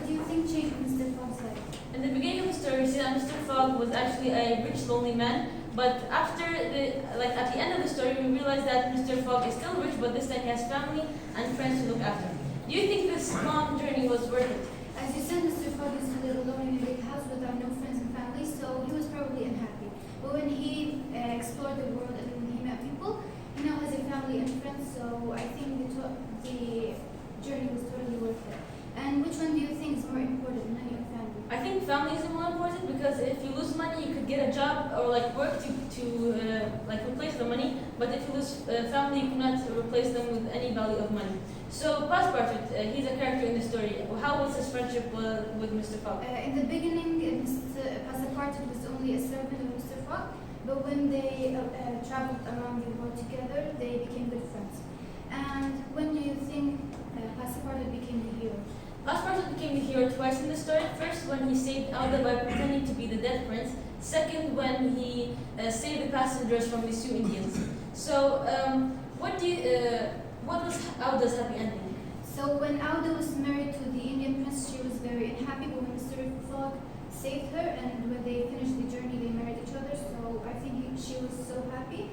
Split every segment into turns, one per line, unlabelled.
what do you think changed Mr. Fogg's life?
In the beginning of the story, we see that Mr. Fogg was actually a rich, lonely man. But at the end of the story, we realize that Mr. Fogg is still rich, but this time he has family and friends to look after. Do you think this long journey was worth it?
As you said, Mr. Fogg used to live alone in a big house without no friends and family, so he was probably unhappy. But when he explored the world and when he met people, he now has a family and friends, so I think the journey was totally worth it. And which one do you think is more important, money or family?
I think family is more important because if you lose money, you could get a job or work to replace the money. But if you lose family, you cannot replace them with any value of money. So Passepartout, he's a character in the story. How was his friendship with Mr. Fogg?
In the beginning, Mr. Passepartout was only a servant of Mr. Fogg, but when they traveled around the world together, they became good friends. And when do you think Passepartout became the hero?
Passepartout became the hero twice in the story. First, when he saved Alda by pretending to be the dead prince. Second, when he saved the passengers from the Sioux Indians. So, what was Alda's happy ending?
So when Alda was married to the Indian prince, she was very unhappy, but when Mr. Fogg saved her and when they finished the journey, they married each other, so I think she was so happy.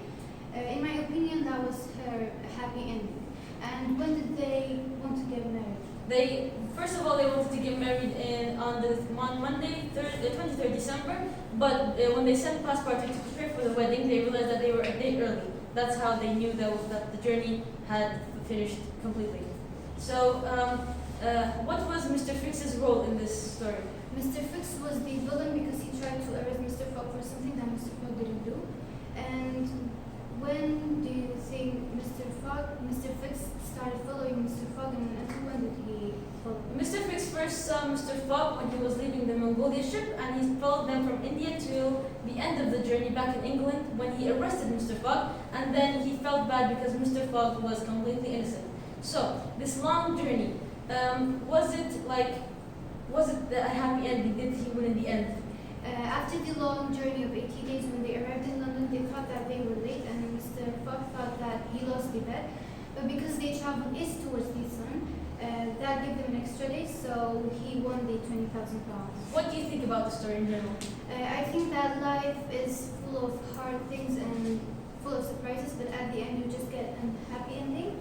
In my opinion, that was her happy ending. And when did they want to get married?
First of all, they wanted to get married on Monday, 23rd December, but when they sent Passepartout to prepare for the wedding, they realized that they were a day early. That's how they knew that the journey had finished completely. So, what was Mr. Fix's role in this story?
Mr. Fix was the villain because he tried to arrest Mr. Fogg for something that Mr. Fogg didn't do. And when do you think Mr. Fix started following Mr. Fogg, and until when did he follow?
Mr. Fix first saw Mr. Fogg when he was leaving the Mongolia ship, and he followed them from India till the end of the journey back in England when he arrested Mr. Fogg, and then he felt bad because Mr. Fogg was completely innocent. So, this long journey, was it a happy ending? Did he win in the end?
After the long journey of 80 days, when they arrived in London, they thought that they were late, and Mr. Fogg thought that he lost the bet. But because they traveled east towards the sun, that gave them an extra day, so he won the £20,000.
What do you think about the story in general?
I think that life is full of hard things and full of surprises, but at the end you just get a happy ending.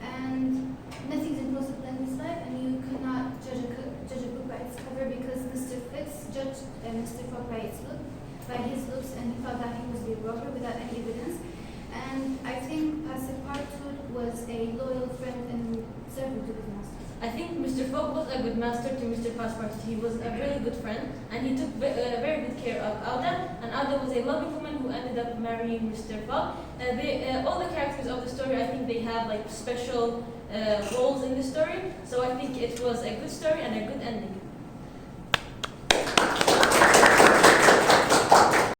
And nothing's impossible in this life, and you cannot judge a book by its cover because Mr. Fix judged Mr. Fogg by his looks, and he thought that he was the robber without any evidence. And I think Passepartout was a loyal friend and servant to his master.
I think Mr. Fogg was a good master to Mr. Passepartout. He was a really good friend, and he took very good care of Alda. And Alda was a loving woman who ended up marrying Mr. Fogg. All the characters of the story, I think they have special roles in the story. So I think it was a good story and a good ending.